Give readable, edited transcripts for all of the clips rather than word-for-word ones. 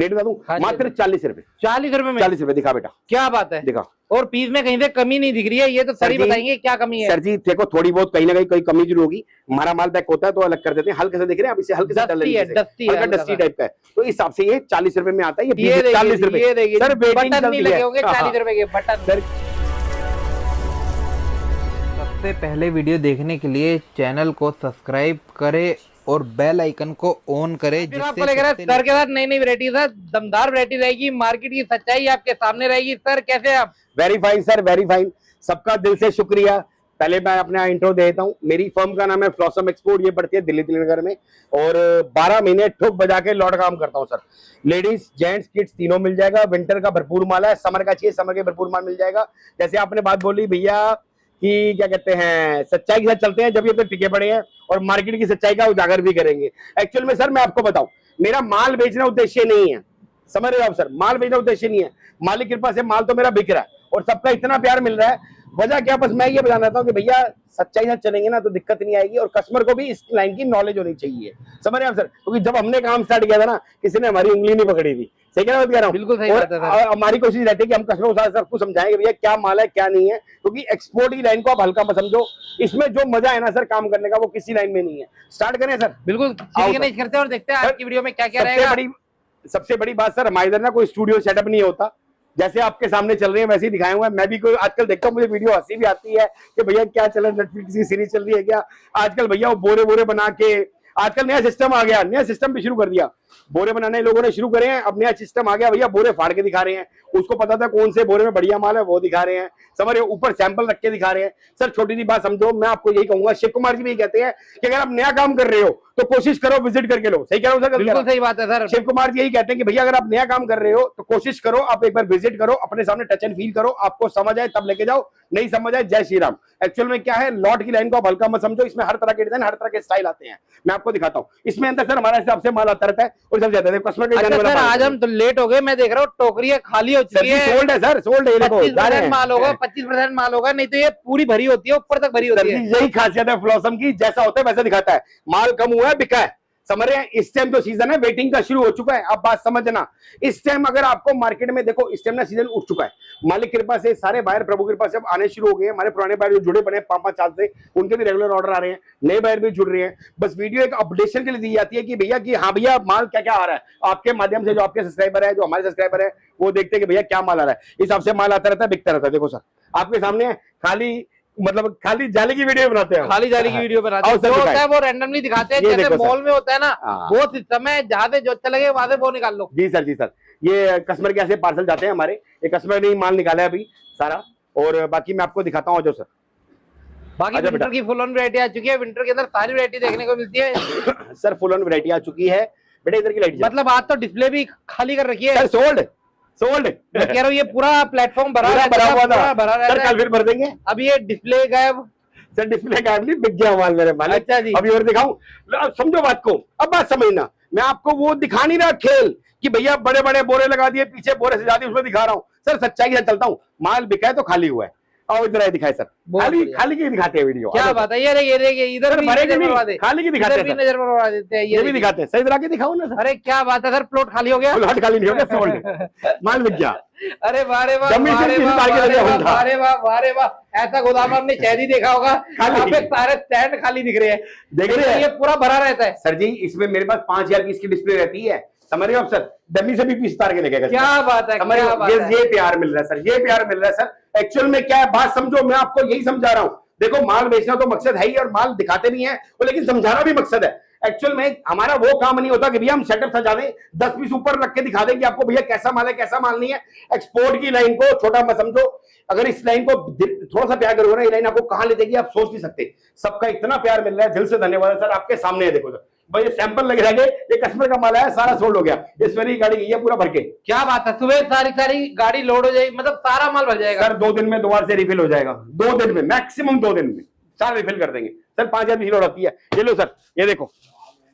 Rate बता दूं, मात्र 40 रुपए। 40 रुपए में? 40 रुपए। दिखा बेटा, क्या बात है, दिखा। और पीस में कहीं से कमी नहीं दिख रही है, ये तो सर ही बताएंगे क्या कमी है। सर जी देखो, थोड़ी बहुत कहीं ना कहीं कोई कमी जरूर होगी। हमारा माल पैक होता है तो अलग कर देते हैं। हल्के से दिख रहे हैं, अब इसे हल्के से हल्का डस्टी टाइप का है, तो इस हिसाब से ये 40 रुपए में आता है। ये 40 रुपए सर, बटन नहीं लगे होंगे 40 रुपए के बटन। सबसे पहले वीडियो देखने के लिए चैनल को सब्सक्राइब करें और बेल आइकन को ऑन करें। फिर आपको लेकर सर के साथ नई नई वैरायटी है, दमदार वैरायटी रहेगी, मार्केट की सच्चाई आपके सामने रहेगी। सर कैसे आप? Very fine sir, very fine. सबका दिल से शुक्रिया। पहले मैं अपना इंट्रो दे देता हूँ। मेरी फर्म का नाम है फ्लॉसम एक्सपोर्ट। ये पड़ती है दिल्ली नगर में, और 12 महीने ठोक बजा के लौट काम करता हूँ सर। लेडीज जेंट्स किड्स तीनों मिल जाएगा। विंटर का भरपूर माल है, समर का चाहिए समर के भरपूर माल मिल जाएगा। जैसे आपने बात बोली भैया कि क्या कहते हैं, सच्चाई के साथ चलते हैं, जब ये तो टिके पड़े हैं और मार्केट की सच्चाई का उजागर भी करेंगे। एक्चुअल में सर मैं आपको बताऊं, मेरा माल बेचना उद्देश्य नहीं है, समझ रहे हो आप सर? माल बेचना उद्देश्य नहीं है। मालिक की कृपा से माल तो मेरा बिक रहा है और सबका इतना प्यार मिल रहा है। वजह क्या, बस मैं ये बताना चाहता हूँ कि भैया सच्चाई से चलेंगे ना तो दिक्कत नहीं आएगी, और कस्टमर को भी इस लाइन की नॉलेज होनी चाहिए, समझ रहे हैं आप सर? क्योंकि जब हमने काम स्टार्ट किया था ना, किसी ने हमारी उंगली नहीं पकड़ी थी। सही कह रहा हूँ? बिल्कुल सही बात है सर। हमारी कोशिश रहती है कि हम कस्टमर को सबको समझाएंगे भैया क्या माल है क्या नहीं है, क्योंकि एक्सपोर्ट की लाइन को आप हल्का मत समझो। इसमें जो मजा है ना सर काम करने का, वो किसी लाइन में नहीं है। स्टार्ट करें सर? बिल्कुल करते हैं और देखते हैं आज की वीडियो में क्या क्या रहेगा। सबसे बड़ी बात सर, हमारे इधर ना कोई स्टूडियो सेटअप नहीं होता। जैसे आपके सामने चल रही है वैसे ही दिखाए हुए हैं। मैं भी कोई आजकल देखता हूँ, मुझे वीडियो हंसी भी आती है कि भैया क्या चल रहा है, नेटफ्लिक्स की सीरीज चल रही है क्या आजकल? भैया वो बोरे बोरे बना के, आजकल नया सिस्टम आ गया, नया सिस्टम भी शुरू कर दिया। बोरे बनाने लोगों ने शुरू करे हैं, अब नया सिस्टम आ गया भैया, बोरे फाड़ के दिखा रहे हैं। उसको पता था कौन से बोरे में बढ़िया माल है वो दिखा रहे हैं, समझ रहे हो? ऊपर सैंपल रख के दिखा रहे हैं। सर छोटी सी बात समझो, मैं आपको यही कहूंगा, शिव कुमार जी भी कहते हैं कि अगर आप नया काम कर रहे हो तो कोशिश करो विजिट करके लो। सही कह रहा हूं सर? बिल्कुल सही बात है सर। शिव कुमार जी यही कहते हैं कि भैया अगर आप नया काम कर रहे हो तो कोशिश करो आप एक बार विजिट करो, अपने सामने टच एंड फील करो, आपको समझ आए तब लेके जाओ, नहीं समझ आए जय श्री राम। एक्चुअल में क्या है, लॉट की लाइन को आप हल्का मत समझो। इसमें हर तरह के डिजाइन, हर तरह के स्टाइल आते हैं। मैं आपको दिखाता हूँ। इसमें अंदर सर हमारे हिसाब से माल आता रहता है और चल जाता है। कस्टमर के सर आज हम तो लेट हो गए, मैं देख रहा हूँ टोकरियां खाली हो चुकी है। सोल्ड है सर, सोल्ड है। 25% माल होगा, 25% माल होगा, नहीं तो ये पूरी भरी होती है, ऊपर तक भरी होती है। यही खासियत है फ्लॉसम की, जैसा होता है वैसा दिखाता है। माल कम हुआ है, बिका है, समझ रहे हैं? इस टाइम जो सीजन है वेटिंग का शुरू हो चुका है। अब बात समझना, इस टाइम अगर आपको मार्केट में देखो, इस टाइम ना सीजन उठ चुका है। मालिक की कृपा से सारे बायर प्रभु की कृपा से अब आने शुरू हो गए। हमारे पुराने बायर जो जुड़े बने 5-5 साल से, उनके भी रेगुलर ऑर्डर आ रहे हैं, नए बायर भी जुड़ रहे हैं। बस वीडियो एक अपडेशन के लिए दी जाती है कि भैया कि हाँ भैया माल क्या क्या आ रहा है, आपके माध्यम से जो आपके सब्सक्राइबर है, जो हमारे सब्सक्राइबर है, वो देखते हैं कि भैया क्या माल आ रहा है। इस हिसाब से माल आता रहता है, बिकता रहता है। देखो सर आपके सामने खाली मतलब खाली जाली की वीडियो बनाते हैं, खाली जाली की वीडियो बनाते हैं। जो होता है वो रैंडमली दिखाते हैं, जैसे मॉल में होता है ना, वो सिस्टम है, जहां से जो अच्छा लगे वहां से वो निकाल लो। जी सर, जी सर। ये कस्टमर के ऐसे पार्सल जाते हैं हमारे, ये कस्टमर ने माल निकाला है अभी सारा, और बाकी मैं आपको दिखाता हूँ जो सर। बाकी विंटर की फुल ऑन वैरायटी आ चुकी है। विंटर के अंदर सारी वैरायटी देखने को मिलती है सर। फुल ऑन वैरायटी आ चुकी है बेटे, इधर की लाइट मतलब आज तो डिस्प्ले भी खाली कर रखी है सर। सोल्ड सोल्ड मैं कह रहा हूँ, ये पूरा प्लेटफॉर्म भरा हुआ था सर। कल फिर भर देंगे। अब ये डिस्प्ले गायब सर, डिस्प्ले गायब नहीं, बिक गया माल मेरे माल। अच्छा जी। अभी और दिखाऊं, समझो बात को, अब बात समझना। मैं आपको वो दिखा नहीं रहा खेल कि भैया बड़े बड़े बोरे लगा दिए, पीछे बोरे सजा दिए, उसमें दिखा रहा हूँ सर। सच्चाई से चलता हूँ, माल बिका है तो खाली हुआ है। और इधर दिखाए सर, खाली खाली की दिखाते हैं वीडियो। क्या बात है, ये देखिए इधर भी खाली की दिखाते हैं, नजर मरवा देते हैं, ये भी दिखाते हैं। सही तरह के दिखाओ ना सर। अरे क्या बात है सर, प्लॉट खाली हो गया। प्लॉट खाली नहीं हो गया, सोल्ड माल बिक गया। अरे वारे वाह, वारे वाह, ऐसा गोदाम आपने शायद ही देखा होगा, सारे स्टैंड खाली दिख रहे हैं। देख रहे हैं, ये पूरा भरा रहता है सर जी। इसमें मेरे पास 5000 पीस की डिस्प्ले रहती है, समझ रहे हो आप सर? डमी से भी पीस उतार के देखेगा। क्या बात है, क्या बात है। ये प्यार मिल रहा है सर, ये प्यार मिल रहा है सर। एक्चुअल में क्या है बात समझो, मैं आपको यही समझा रहा हूँ। देखो माल बेचना तो मकसद है ही, और माल दिखाते भी हैं, लेकिन समझाना भी मकसद है। एक्चुअल में हमारा वो काम नहीं होता कि भैया हम सेटअप सजा दें, 10 पीस ऊपर रख के दिखा दें कि आपको भैया कैसा माल है कैसा माल नहीं है। एक्सपोर्ट की लाइन को छोटा मत समझो। अगर इस लाइन को थोड़ा सा प्यार करोगे ना, ये लाइन आपको कहां ले जाएगी आप सोच नहीं सकते। सबका इतना प्यार मिल रहा है, दिल से धन्यवाद सर। आपके सामने है, देखो सर भाई, सैंपल लगे रहेंगे। ये कस्टमर का माल है, सारा सोल्ड हो गया। इस मेरी गाड़ी गई है पूरा भर के। क्या बात है, सुबह सारी गाड़ी लोड हो जाएगी, मतलब सारा माल भर जाएगा सर। 2 दिन में दोबारा से रिफिल हो जाएगा, 2 दिन में, मैक्सिमम 2 दिन में सारा रिफिल कर देंगे सर। 5000 की लोड आती है। ये लो सर, ये देखो,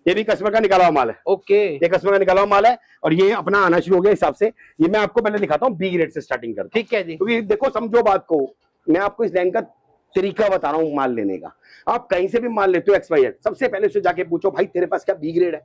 ये भी कस्टमर का निकाला हुआ माल है। ओके, ये कस्टमर का निकाला हुआ माल है, और ये अपना आना शुरू हो गया हिसाब से। ये मैं आपको पहले दिखाता हूँ, बी ग्रेड से स्टार्टिंग करता हूं। ठीक है जी। क्योंकि देखो समझो बात को, मैं आपको इस लाइन का तरीका बता रहा हूँ माल लेने का। आप कहीं से भी माल लेते हो XYZ, सबसे पहले उससे जाके पूछो भाई तेरे पास क्या बी ग्रेड है,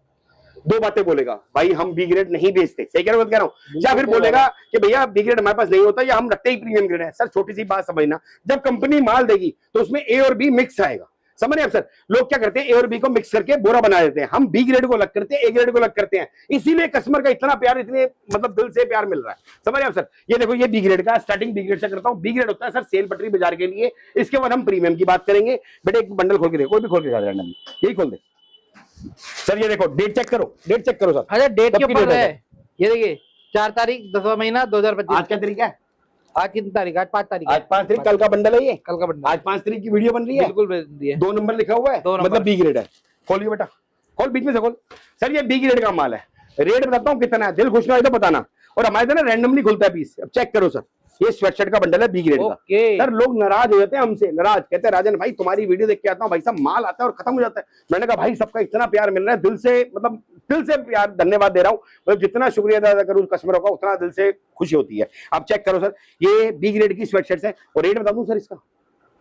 दो बातें बोलेगा, भाई हम बी ग्रेड नहीं बेचते, सही कह रहा हूँ, या फिर बोलेगा कि भैया बी ग्रेड हमारे पास नहीं होता या हम रखते ही प्रीमियम ग्रेड है। सर छोटी सी बात समझना, जब कंपनी माल देगी तो उसमें ए और बी मिक्स आएगा, समझ रहे हैं सर। लोग क्या करते हैं, ए और बी को मिक्स करके बोरा बना देते हैं, हम बी ग्रेड को अलग करते हैं, ए ग्रेड को अलग करते हैं, इसीलिए कस्टमर का इतना प्यार, इतने मतलब दिल से प्यार मिल रहा है, समझ रहे हैं सर। ये देखो ये बी ग्रेड का, स्टार्टिंग बी ग्रेड से करता हूँ। बी ग्रेड होता है सर सेल पटरी बाजार के लिए, इसके बाद हम प्रीमियम की बात करेंगे। बेटे एक बंडल खोल के देखो, कोई भी खोल के दिखा दे, यही खोल दे सर। ये देखो डेट चेक करो, डेट चेक करो सर। अच्छा डेट के ऊपर है, ये देखिए 4 तारीख 10वां महीना 2025। आज क्या तारीख है? आज कितनी तारीख? आज 5 तारीख। आज 5 तारीख, कल का बंडल है ये, कल का बंडल। आज 5 तारीख की वीडियो बन रही है, बिल्कुल भेज दिए। 2 नंबर लिखा हुआ है, मतलब बी ग्रेड है। खोलिए बेटा, खोल बीच में से खोल। सर ये बी ग्रेड का माल है, रेट बताता हूँ कितना है, दिल खुश ना हो तो बताना। और हमारे ना रैंडमली खुलता है पीस। अब चेक करो सर, ये स्वेटशर्ट का बंडल है बी ग्रेड का। सर लोग नाराज हो जाते हैं हमसे, नाराज कहते हैं राजन भाई तुम्हारी वीडियो देख के आता हूँ भाई साहब माल आता है और खत्म हो जाता है। मैंने कहा भाई सबका इतना प्यार मिल रहा है, दिल से मतलब दिल से प्यार, धन्यवाद दे रहा हूँ। मतलब जितना शुक्रिया अदा करूँ कस्टमरों का उतना दिल से खुशी होती है। आप चेक करो सर, ये बी ग्रेड की स्वेटशर्ट है और रेट बता दूं सर, इसका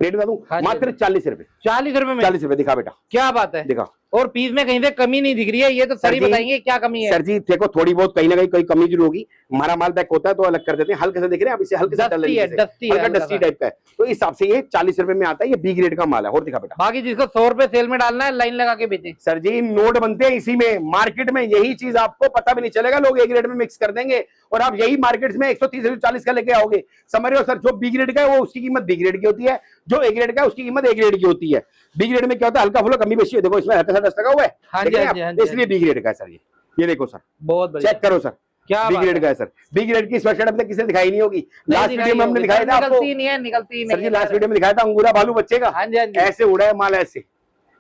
रेट बता दूं मात्र 40 रुपए। 40 रुपए में? 40 रुपए। दिखा बेटा, क्या बात है, दिखा। और पीस में कहीं से कमी नहीं दिख रही है, ये तो सर ही बताएंगे क्या कमी है। सर जी देखो थोड़ी बहुत कहीं ना कहीं कोई कमी जरूर होगी, हमारा माल पैक होता है तो अलग कर देते हैं, हल्के से दिख रहे हैं, अब इसे हल्के से डस्टी टाइप का है, तो इस हिसाब से ये 40 रुपए में आता है। ये बी ग्रेड का माल है। और दिखा बेटा, बाकी जिसको 100 रुपए सेल में डालना है लाइन लगा के बेचे। सर जी नोट बनते हैं इसी में, मार्केट में यही चीज आपको पता भी नहीं चलेगा, लोग ए ग्रेड में मिक्स कर देंगे और आप यही मार्केट में 130 140 का लेके आओगे, समझ रहे हो सर। जो बी ग्रेड का है वो उसकी कीमत बी ग्रेड की होती है, जो ए ग्रेड का है उसकी कीमत ए ग्रेड की होती है। बी ग्रेड में क्या होता है, हल्का फुल्का कमी बेशी है, देखो इसमें हल्का सा डस्ट लगा हुआ है, इसलिए बी ग्रेड का है सर। ये देखो सर, बहुत बढ़िया, चेक करो सर, क्या बी ग्रेड का है सर। बी ग्रेड की स्वेटशर्ट अपने किसी ने दिखाई नहीं होगी, लास्ट वीडियो में हमने दिखाया था आपको, निकलती नहीं है लास्ट वीडियो में दिखाया था, अंगूरा भालू बच्चे का ऐसे उड़ा है माल ऐसे।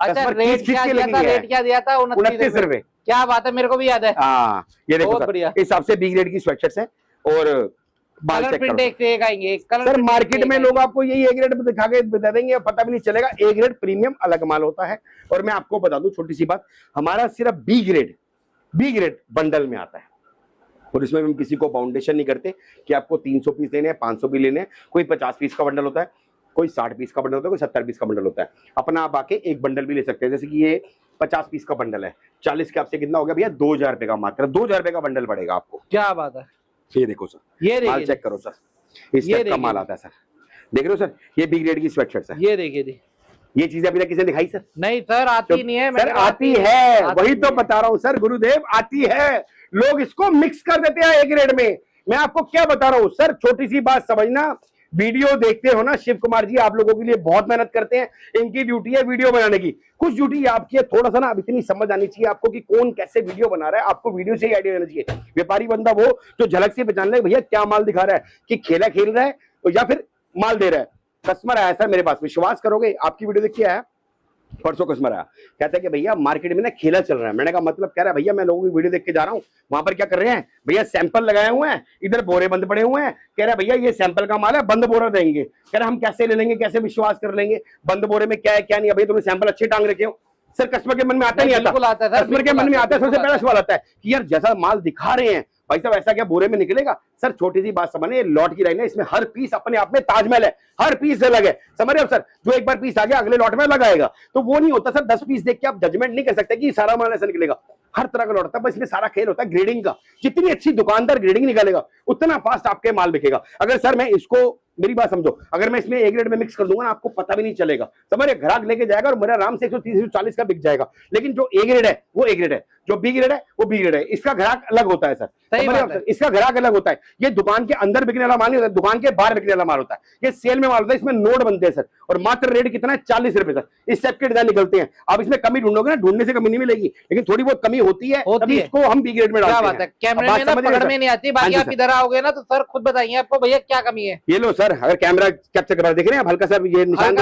अच्छा रेट क्या दिया था? रेट क्या दिया था? 29 रुपए। क्या बात है, मेरे को भी याद है। हाँ ये देखो सर, इस हिसाब से बी ग्रेड की स्वेटशर्ट है। और कलर प्रिंट एक आएंगे सर, मार्केट में लोग आपको यही ए ग्रेड दिखा के बता देंगे, पता भी नहीं चलेगा। ए ग्रेड प्रीमियम अलग माल होता है। और मैं आपको बता दूं छोटी सी बात, हमारा सिर्फ बी ग्रेड बंडल में आता है और इसमें हम किसी को बाउंडेशन नहीं करते कि आपको 300 पीस लेने हैं, 500 भी लेने हैं। कोई 50 पीस का बंडल होता है, कोई 60 पीस का बंडल होता है, कोई 70 पीस का बंडल होता है। अपना आप आके एक बंडल भी ले सकते हैं, जैसे कि ये 50 पीस का बंडल है, 40 के आपसे कितना हो गया भैया, 2000 रुपए का, मात्र 2000 रुपए का बंडल पड़ेगा आपको। क्या बात है, ये देखो सर, ये माल चेक करो सर, इस टाइप का माल आता है सर, देख रहे हो सर। ये बी ग्रेड की स्वेटशर्ट है, ये देखिए। ये चीजें अभी तक किसी ने दिखाई सर? नहीं सर, आती नहीं है सर, आती है, वही तो बता रहा हूँ सर गुरुदेव, आती है। लोग इसको मिक्स कर देते हैं ए ग्रेड में। मैं आपको क्या बता रहा हूँ सर, छोटी सी बात समझना, वीडियो देखते हो ना शिव कुमार जी, आप लोगों के लिए बहुत मेहनत करते हैं, इनकी ड्यूटी है वीडियो बनाने की, कुछ ड्यूटी आपकी है थोड़ा सा ना, अब इतनी समझ आनी चाहिए आपको कि कौन कैसे वीडियो बना रहा है, आपको वीडियो से ही आइडिया देना चाहिए। व्यापारी बंदा वो जो झलक से पहचान ले भैया क्या माल दिखा रहा है, कि खेला खेल रहा है या फिर माल दे रहा है। कस्टमर आया सर मेरे पास, विश्वास करोगे, आपकी वीडियो देख के आया, परसों कस्टमर आया, कहता है कि भैया मार्केट में ना खेला चल रहा है। मैंने कहा मतलब, कह रहा है भैया मैं लोगों की वीडियो देख के जा रहा हूँ, वहां पर क्या कर रहे हैं भैया, सैंपल लगाए हुए हैं, इधर बोरे बंद पड़े हुए हैं। कह रहा है भैया ये सैंपल का माल है, बंद बोरा देंगे। कह रहा हम कैसे ले लेंगे, कैसे विश्वास कर लेंगे, बंद बोरे में क्या है क्या नहीं है, भैया तुमने सैंपल अच्छे टांग रखे हो। सर कस्टमर के मन में आता नहीं आता, कस्टमर के मन में आता है, सबसे पहला सवाल आता है कि यार जैसा माल दिखा रहे हैं भाई साहब ऐसा क्या बोरे में निकलेगा। सर छोटी सी बात समझिए, लॉट की लाइन है, इसमें हर पीस अपने आप में ताजमहल है, हर पीस अलग है, समझ रहे हो सर। जो एक बार पीस आ गया अगले लॉट में लगाएगा, तो वो नहीं होता सर 10 पीस देख के आप जजमेंट नहीं कर सकते कि सारा माल ऐसा निकलेगा। हर तरह का लॉट होता है, बस इसमें सारा खेल होता है ग्रेडिंग का। जितनी अच्छी दुकानदार ग्रेडिंग निकालेगा उतना फास्ट आपके माल बिकेगा। अगर सर मैं इसको, मेरी बात समझो, अगर मैं इसमें ए ग्रेड में मिक्स कर दूंगा ना, आपको पता भी नहीं चलेगा, समझ, ग्राहक लेके जाएगा और मेरा आराम से 130 140 का बिक जाएगा। लेकिन जो ए ग्रेड है वो ए ग्रेड है, जो बी ग्रेड है वो बी ग्रेड है, इसका ग्राहक अलग होता है सर, इसका ग्राहक अलग होता है। ये दुकान के अंदर बिकने वाला माल नहीं होता, दुकान के बाहर बिकने वाला माल होता है। ये सेल में माल होता है, इसमें नोट बनते हैं सर, और मात्र रेट कितना है 40 रुपए सर। इस टाइप के डिजाइन निकलते हैं। आप इसमें कमी ढूंढोगे ना, ढूंढने से कमी नहीं मिलेगी, लेकिन थोड़ी बहुत कमी होती है, तभी इसको हम बी ग्रेड में डालते हैं। कैमरे में ना पकड़ में नहीं आती, बाकी आप इधर आओगे ना तो सर खुद बताइए आपको भैया क्या कमी है। ये लो सर, अगर कैमरा कैप्चर करा देख रहे हैं हल्का सा ये निशान,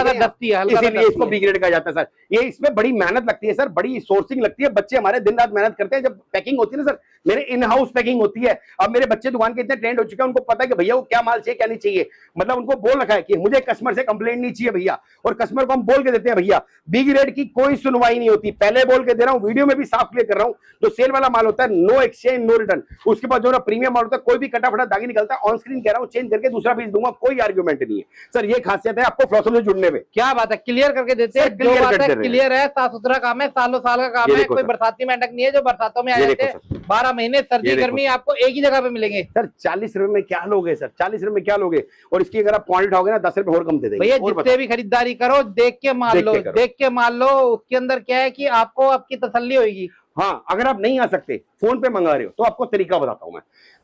इसीलिए इसको बी ग्रेड कहा जाता है सर। ये इसमें बड़ी मेहनत लगती है सर, बड़ी सोर्सिंग लगती है, बच्चे हमारे दिन रात मेहनत करते हैं। जब पैकिंग होती है ना सर, मेरे इन हाउस पैकिंग होती है। अब मेरे बच्चे दुकान के इतने ट्रेंड हो चुके हैं, उनको पता है कि भैया वो क्या माल चाहिए क्या नहीं चाहिए, मतलब उनको बोल रखा है कि मुझे कस्टमर से कंप्लेंट नहीं चाहिए भैया, और कस्टमर को हम बोल के देते हैं भैया बी ग्रेड की कोई सुनवाई नहीं होती। पहले बोल के दे रहा हूं, वीडियो में भी साफ क्लियर कर रहा हूं, जो सेल वाला माल होता है नो एक्सचेंज नो रिटर्न। उसके बाद जो प्रीमियम माल होता है, कोई भी कटा फटा दागी निकलता है, ऑन स्क्रीन कह रहा हूं चेंज करके दूसरा पीस दूंगा, कोई आर्ग्यूमेंट नहीं है सर। ये खासियत है आपको फ्लॉसम से जुड़ने में। क्या बात है, क्लियर करके देते हैं, क्लियर है, साफ सुथरा काम है, सालों साल का काम है, कोई बरसाती मेंढक नहीं है जो बरसातों में आ जाते हैं। 12 महीने सर्दी गर्मी आपको एक ही जगह पे मिलेंगे सर। 40 रुपए में क्या लोगे सर, 40 रुपए में क्या लोगे? और इसकी अगर आप क्वांटिटी उठाओगे ना 10 रुपए और कम दे देंगे। भैया जितने भी खरीदारी करो देख के मान लो, देख के मान लो। उसके अंदर क्या है कि आपको आपकी तसल्ली होगी। हाँ, अगर आप नहीं आ सकते, फोन पे मंगा रहे हो, तो आपको तरीका बताता हूं मैं।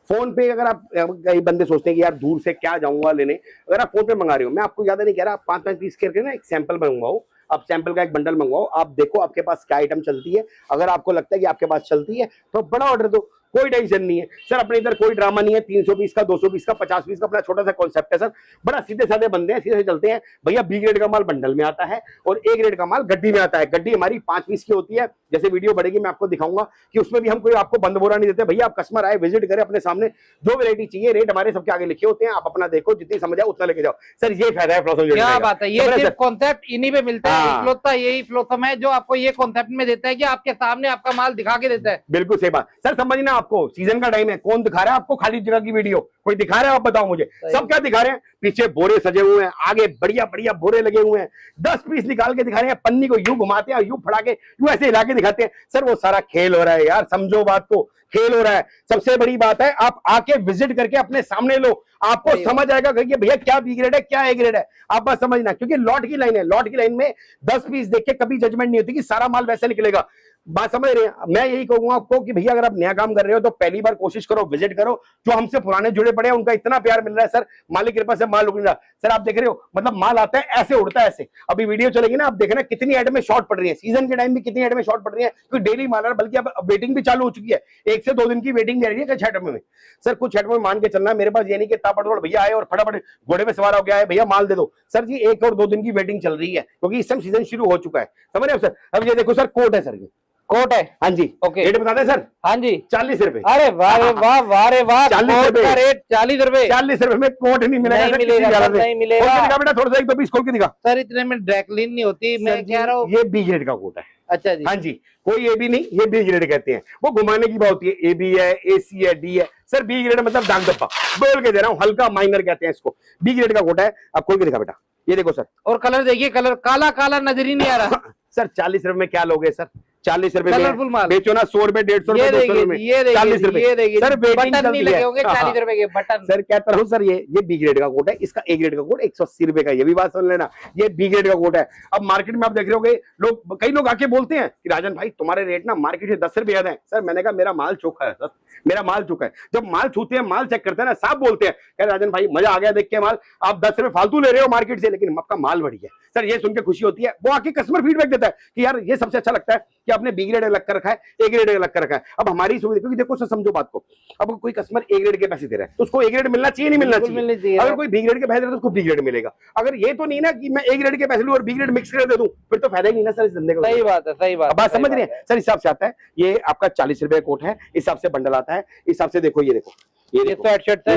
फोन पे अगर आप, कई बंदे सोचते हैं कि यार दूर से क्या जाऊंगा लेने, अगर आप फोन पे मंगा रहे हो, मैं आपको ज्यादा नहीं कह रहा, आप 5-5 पीस करके ना एक सैंपल मंगवाओ, आप सैंपल का एक बंडल मंगवाओ, आप देखो आपके पास क्या आइटम चलती है। अगर आपको लगता है कि आपके पास चलती है तो बड़ा ऑर्डर दो, कोई टेंशन नहीं है सर। अपने इधर कोई ड्रामा नहीं है। 300 पीस का, 200 पीस का, 50 पीस का अपना छोटा सा कॉन्सेप्ट है सर। बड़ा सीधे साधे बंदे हैं, सीधे चलते हैं भैया। बी ग्रेड का माल बंडल में आता है और ए ग्रेड का माल गड्डी में आता है। गड्डी हमारी 5 पीस की होती है। जैसे वीडियो बढ़ेगी मैं आपको दिखाऊंगा कि उसमें भी हम कोई आपको बंद बोरा नहीं देते भैया। आप कस्टमर आए, विजिट करें, अपने सामने जो वैरायटी चाहिए, रेट हमारे सबके आगे लिखे होते हैं, आप अपना देखो, जितनी समझ आए उतना लेके जाओ सर। ये फायदा है फ्लॉसम। क्या बात है, ये सिर्फ कॉन्सेप्ट इन्हीं पे मिलता है। इकलौता यही फ्लॉसम है जो आपको ये कॉन्सेप्ट में देता है कि आपके सामने आपका माल दिखा के देता है। बिल्कुल सही बात सर। समझना, आपको सीजन का टाइम है, कौन दिखा रहा है आपको खाली जगह की वीडियो? कोई दिखा रहा है? आप बताओ मुझे। सब क्या दिखा रहे हैं? पीछे बोरे सजे हुए हैं, आगे बढ़िया बढ़िया बोरे लगे हुए हैं, 10 पीस निकाल के दिखा रहे हैं। पन्नी को यूं घुमाते हैं, यूं फड़ा के, यूं ऐसे हिला के दिखाते हैं सर। वो सारा खेल हो रहा है यार, समझो बात को, खेल हो रहा है। सबसे बड़ी बात है आप आके विजिट करके अपने सामने लो, आपको समझ आएगा कि भैया क्या बी ग्रेड है, क्या ए ग्रेड है। आप बस समझना, क्योंकि लॉट की लाइन है। लॉट की लाइन में 10 पीस देख के कभी जजमेंट नहीं होती कि सारा माल वैसे निकलेगा। बात समझ रहे हैं? मैं यही कहूंगा आपको कि भैया अगर आप नया काम कर रहे हो तो पहली बार कोशिश करो, विजिट करो। जो हमसे पुराने जुड़े पड़े हैं उनका इतना प्यार मिल रहा है सर, मालिक की कृपा से माल उड़ रहा। सर आप देख रहे हो, मतलब माल आता है ऐसे, उड़ता है ऐसे। अभी वीडियो चलेगी ना, आप देखना कितनी आइटमें शॉर्ट पड़ रही है। सीजन के टाइम भी कितनी आइटमें शॉर्ट पड़ रही है, क्योंकि डेली माल है, बल्कि अब वेटिंग भी चालू हो चुकी है। 1 से 2 दिन की वेटिंग दे रही है कुछ आइटम में। सर कुछ आइटम में मान के चलना, मेरे पास ये नहीं कि तापड़ भैया आए और फटाफट घोड़े पे सवार हो गया है भैया माल दे दो। सर जी 1 और 2 दिन की वेटिंग चल रही है, क्योंकि इस समय सीजन शुरू हो चुका है। समझ रहे हो सर? अब ये देखो सर, कोट है सर, ये कोट है। हाँ जी, ओके, रेट बता दें सर। हाँ जी, 40 रुपए। अरे वाह वाह वाह रे वाह, 40 रुपए का रेट 40 रुपए। 40 रुपए में कोट नहीं मिलेगा, नहीं मिलेगा, नहीं मिलेगा। दिखा बेटा, थोड़ा सा 1-2 पीस खोल के दिखा सर। इतने में ड्राई क्लीन नहीं होती, मैं कह रहा हूँ। ये बी ग्रेड का कोट है। अच्छा जी, हाँ जी, कोई ए बी नहीं, ये बी ग्रेड कहते हैं। वो घुमाने की बात होती है, ए बी है, ए सी है, डी है। सर बी ग्रेड मतलब दाग डब्बा, बोल के दे रहा हूँ, हल्का माइनर कहते हैं इसको। बी ग्रेड का कोट है। आप खोल के दिखा बेटा, ये देखो सर। और कलर देखिए, कलर काला काला नजर ही नहीं आ रहा। सर 40 रुपए में क्या लोगे सर? 40 रुपए कलरफुल माल बेचो ना, 100 रुपए, 150 रुपए, 200 रुपए में 40 रुपए। सर बटन नहीं लगे होंगे 40 रुपए के बटन। सर कहता हूँ सर, ये बी ग्रेड का कोट है। इसका ए ग्रेड का कोट 180 रुपए का, ये भी बात सुन लेना। ये बी ग्रेड का कोट है। अब मार्केट में आप देख रहे होगे, लोग, कई लोग आके बोलते हैं कि राजन भाई तुम्हारे रेट ना मार्केट से 10 रुपए ज्यादा है। सर मैंने कहा मेरा माल चोखा है सर, मेरा माल चुका है। जब माल छूते हैं, माल चेक करते हैं ना, साफ बोलते हैं, कह राजन भाई मजा आ गया देख के माल, आप 10 रुपए फालतू ले रहे हो मार्केट से, लेकिन आपका माल बढ़िया है। सर ये सुन के खुशी होती है। वो आके कस्टमर फीडबैक देता है कि यार ये सबसे अच्छा लगता है कि आपने बी ग्रेड अलग कर रखा है, ए ग्रेड अलग कर रखा है। अब हमारी सुविधा, क्योंकि देखो सर समझो बात को, अब कोई कस्टमर ए ग्रेड के पैसे दे रहा है तो उसको ए ग्रेड मिलना चाहिए, नहीं मिलना चाहिए? अगर कोई बी ग्रेड के पैसे दे रहा है तो उसको बी ग्रेड मिलेगा। अगर ये तो नहीं ना कि मैं ए ग्रेड के पैसे लूं और बी ग्रेड मिक्स कर दे दूं, फिर तो फायदा ही नहीं ना सर इस धंधे का। सही बात है, सही बात समझ रहे हैं सर? हिसाब से आता है। ये आपका 40 रुपए कोट है, इस हिसाब से बंडल आता है। इस हिसाब से देखो, ये देखो, ये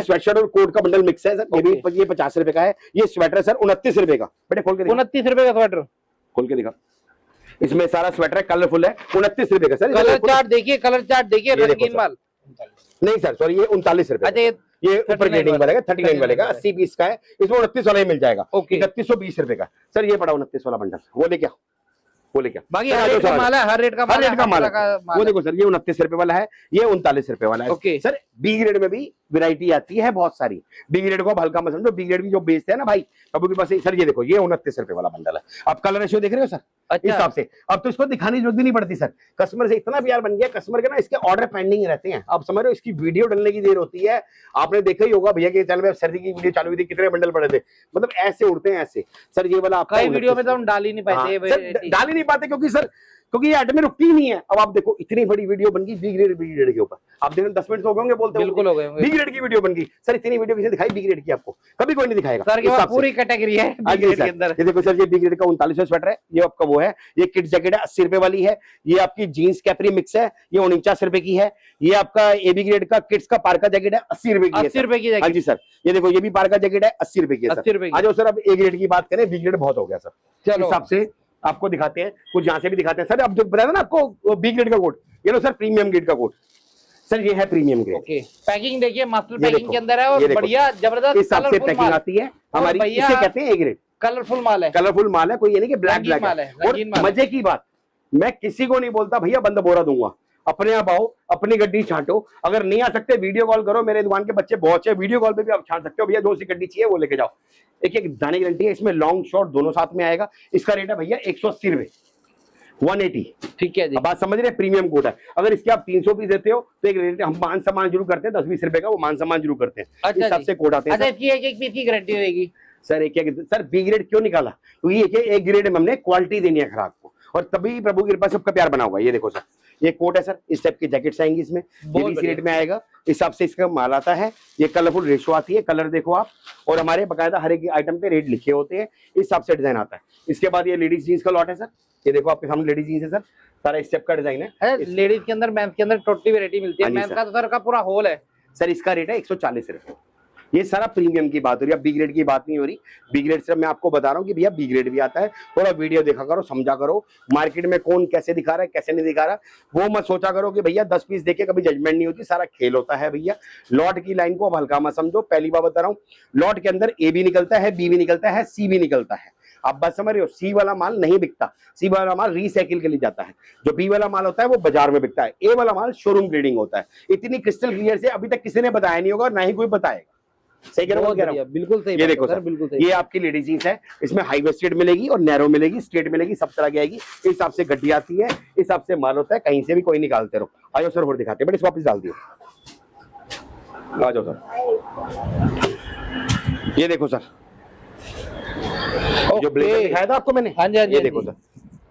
स्वेटशर्ट और कोट का बंडल मिक्स है सर। ये भी ये 50 रुपए का है। ये स्वेटर सर 29 रुपए का। बेटे खोल के दिखा, 29 रुपए का स्वेटर खोल के दिखा। इसमें सारा स्वेटर है, कलरफुल है, 29 रुपए का सर। कलर चार्ट देखिए, कलर चार्ट देखिए, रंगीन माल। नहीं सर सॉरी, ये 39 रुपए। अच्छा, ये ऊपर ग्रेडिंग वाला है, 39 वाले का 80 पीस का है। इसमें 29 वाला ही मिल जाएगा। 3120 रुपए का सर। ये पड़ा 29 वाला बंडल, वो ले क्या, वो ले क्या? बाकी हर रेट का माल है, हर रेट का माल है। वो देखो सर, ये 29 रुपए वाला है, ये 39 रुपए वाला है। सर बी ग्रेड में भी वैरायटी आती है बहुत सारी। बी ग्रेड को हल्का मत समझो, बी ग्रेड भी जो बेचते हैं ना भाई बाबू के पास। सर ये देखो, ये 29 रुपए वाला बंडल है। आप कलर रेशियो देख रहे हो सर? अच्छा। इस हिसाब से अब तो इसको दिखाने की जरूरत भी नहीं पड़ती सर। कस्टमर से इतना प्यार बन गया, कस्टमर के ना इसके ऑर्डर पेंडिंग रहते हैं। आप समझ रहे हो, इसकी वीडियो डालने की देर होती है। आपने देखा ही होगा भैया के चैनल में सर्दी की वीडियो चालू हुई थी, कितने बंडल पड़े थे, मतलब ऐसे उड़ते हैं ऐसे। सर ये वाला कई वीडियो में तो हम डाल ही नहीं पाते, डाल ही नहीं पाते क्योंकि सर, क्योंकि ये आइटम में रुकती ही नहीं है। अब आप देखो, इतनी बड़ी वीडियो बन गई बी ग्रेड के ऊपर। आप देखो 10 मिनट तो हो गए बोलते हैं, बिल्कुल हो गए। बी ग्रेड की वीडियो बन गई सर। इतनी वीडियो किसी दिखाई बी ग्रेड की? आपको कभी कोई नहीं दिखाएगा सर। के पूरी कैटेगरी है बी ग्रेड के अंदर। ये देखो सर, ये बी ग्रेड का 39 स्वेटर है। ये आपका वो है, ये किड जैकेट है, 80 रुपए वाली है। ये आपकी जीन्स कैपरी मिक्स है, ये 49 रुपए की है। ये आपका ए बी ग्रेड का किड्स का पार्का जैकेट है, 80 रुपए की। 80 रुपए की। हाँ जी सर, ये देखो, ये भी पार्का जैकेट है, 80 रुपए की है। 80 रुपए। आ जाओ सर, अब ए ग्रेड की बात करें, बी ग्रेड बहुत हो गया सर। चलो हिसाब से आपको दिखाते हैं, कुछ यहाँ से भी दिखाते हैं सर। अब जो बताया ना आपको बी ग्रेड का कोट, ये लो सर प्रीमियम ग्रेड का कोट। सर ये है प्रीमियम ग्रेड। ओके, पैकिंग देखिए, मास्टर पैकिंग के अंदर है और बढ़िया जबरदस्त इस हिसाब से पैकिंग आती है हमारी। इसे कहते हैं ए ग्रेड। कलरफुल माल है, कलरफुल माल है, कोई ये नहीं कि ब्लैक ब्लैक है। और मजे की बात, मैं किसी को नहीं बोलता भैया बंद बोरा दूंगा। अपने आप आओ, अपनी गड्डी छांटो। अगर नहीं आ सकते वीडियो कॉल करो, मेरे दुकान के बच्चे बहुत है, वीडियो कॉल पे भी आप छांट सकते हो। भैया जो सी गड्डी चाहिए वो लेके जाओ। एक एक दाने की गारंटी है, इसमें लॉन्ग शॉर्ट दोनों साथ में आएगा। इसका रेट है भैया 180 रुपए, 180। ठीक है जी। अब बात समझ रहे हैं, प्रीमियम कोट है। अगर इसके आप 300 पीस देते हो तो एक रेट हम मान सम्मान जरूर करते हैं, 10-20 रुपए का वो मान सम्मान जरूर करते हैं। अच्छा इस हिसाब से कोट आते हैं। अच्छा, इसकी एक पीस की गारंटी होगी सर। सर बी ग्रेड क्यों निकाला? क्योंकि एक ग्रेड में हमने क्वालिटी देनी है ग्राहक को, और तभी प्रभु की कृपा सबका प्यार बना हुआ है। ये देखो सर, ये कोट है सर, इस टाइप की जैकेट्स आएंगी इसमें, ये रेट में आएगा। इस हिसाब से इसका माल आता है। ये कलरफुल रेशो आती है, कलर देखो आप, और हमारे बकायदा हर एक आइटम पे रेट लिखे होते हैं, इस हिसाब से डिजाइन आता है। इसके बाद ये लेडीज जीन्स का लॉट है सर, ये देखो आपके सामने लेडीज जीन्स है सर, सारा स्टेप का डिजाइन है। लेडीज के अंदर, मेंस के अंदर टोटली वैरायटी मिलती है। मेंस का तो सर का पूरा होल है सर। इसका रेट है 140 रुपए। ये सारा प्रीमियम की बात हो रही है, बी ग्रेड की बात नहीं हो रही। बी ग्रेड सिर्फ मैं आपको बता रहा हूँ कि भैया बी ग्रेड भी आता है। थोड़ा वीडियो देखा करो, समझा करो, मार्केट में कौन कैसे दिखा रहा है कैसे नहीं दिखा रहा, वो मत सोचा करो कि भैया 10 पीस देके कभी जजमेंट नहीं होती। सारा खेल होता है भैया। लॉट की लाइन को अब हल्का मत समझो। पहली बार बता रहा हूँ, लॉट के अंदर ए भी निकलता है, बी भी निकलता है, सी भी निकलता है। आप बात समझ रहे हो? सी वाला माल नहीं बिकता, सी वाला माल रीसाइकिल के लिए जाता है। जो बी वाला माल होता है वो बाजार में बिकता है, ए वाला माल शोरूम ग्रेडिंग होता है। इतनी क्रिस्टल क्लियर से अभी तक किसी ने बताया नहीं होगा, ना ही कोई बताएगा। सही कह रहा हूं? बिल्कुल सही। ये देखो सर, बिल्कुल सही। ये आपकी लेडीज जींस है, इसमें हाई वेस्टेड मिलेगी और नैरो मिलेगी, स्ट्रेट मिलेगी, सब तरह की आएगी। इस हिसाब से गड्डी आती है, इस हिसाब से माल होता है, कहीं से भी कोई निकालते रहो। आ जाओ सर, और दिखाते हैं, बट इसको वापस डाल दियो। आ जाओ सर, ये देखो सर, जो ब्लेजर दिखाया था आपको मैंने, हाँ जी, हाँ जी, ये देखो सर,